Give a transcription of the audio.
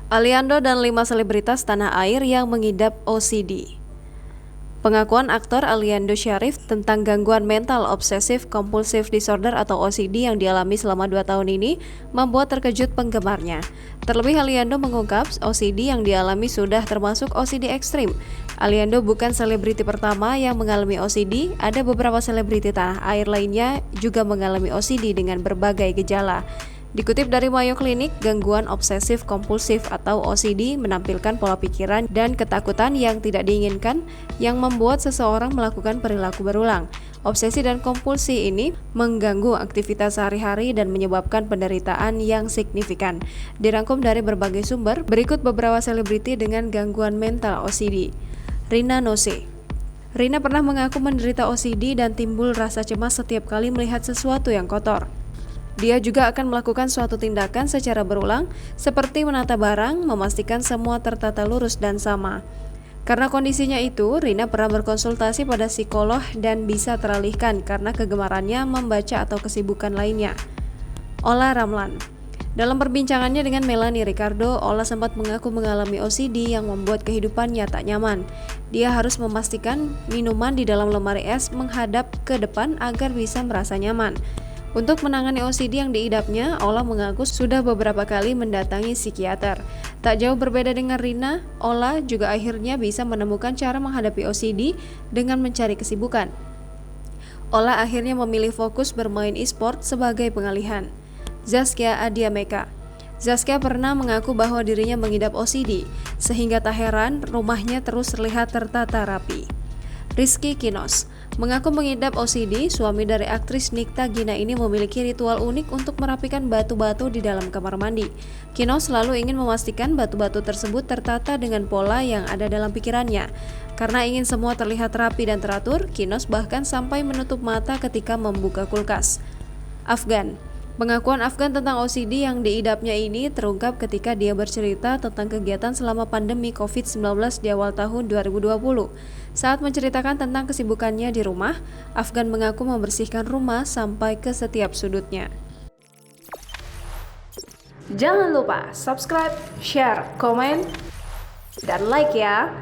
Aliando dan 5 selebritas tanah air yang mengidap OCD. Pengakuan aktor Aliando Syarif tentang gangguan mental obsessive compulsive disorder atau OCD yang dialami selama 2 tahun ini membuat terkejut penggemarnya. Terlebih Aliando mengungkap OCD yang dialami sudah termasuk OCD ekstrim. Aliando bukan selebriti pertama yang mengalami OCD, ada beberapa selebriti tanah air lainnya juga mengalami OCD dengan berbagai gejala. Dikutip dari Mayo Clinic, gangguan obsesif kompulsif atau OCD menampilkan pola pikiran dan ketakutan yang tidak diinginkan yang membuat seseorang melakukan perilaku berulang. Obsesi dan kompulsi ini mengganggu aktivitas sehari-hari dan menyebabkan penderitaan yang signifikan. Dirangkum dari berbagai sumber, berikut beberapa selebriti dengan gangguan mental OCD. Rina Nose. Rina pernah mengaku menderita OCD dan timbul rasa cemas setiap kali melihat sesuatu yang kotor. Dia juga akan melakukan suatu tindakan secara berulang, seperti menata barang, memastikan semua tertata lurus dan sama. Karena kondisinya itu, Rina pernah berkonsultasi pada psikolog dan bisa teralihkan karena kegemarannya membaca atau kesibukan lainnya. Ola Ramlan. Dalam perbincangannya dengan Melanie Ricardo, Ola sempat mengaku mengalami OCD yang membuat kehidupannya tak nyaman. Dia harus memastikan minuman di dalam lemari es menghadap ke depan agar bisa merasa nyaman. Untuk menangani OCD yang diidapnya, Ola mengaku sudah beberapa kali mendatangi psikiater. Tak jauh berbeda dengan Rina, Ola juga akhirnya bisa menemukan cara menghadapi OCD dengan mencari kesibukan. Ola akhirnya memilih fokus bermain e-sport sebagai pengalihan. Zaskia Adiameka. Zaskia pernah mengaku bahwa dirinya mengidap OCD, sehingga tak heran rumahnya terus terlihat tertata rapi. Rizky Kinos mengaku mengidap OCD. Suami dari aktris Nikta Gina ini memiliki ritual unik untuk merapikan batu-batu di dalam kamar mandi. Kinos selalu ingin memastikan batu-batu tersebut tertata dengan pola yang ada dalam pikirannya. Karena ingin semua terlihat rapi dan teratur, Kinos bahkan sampai menutup mata ketika membuka kulkas. Afgan. Pengakuan Afgan tentang OCD yang diidapnya ini terungkap ketika dia bercerita tentang kegiatan selama pandemi COVID-19 di awal tahun 2020. Saat menceritakan tentang kesibukannya di rumah, Afgan mengaku membersihkan rumah sampai ke setiap sudutnya. Jangan lupa subscribe, share, komen, dan like ya!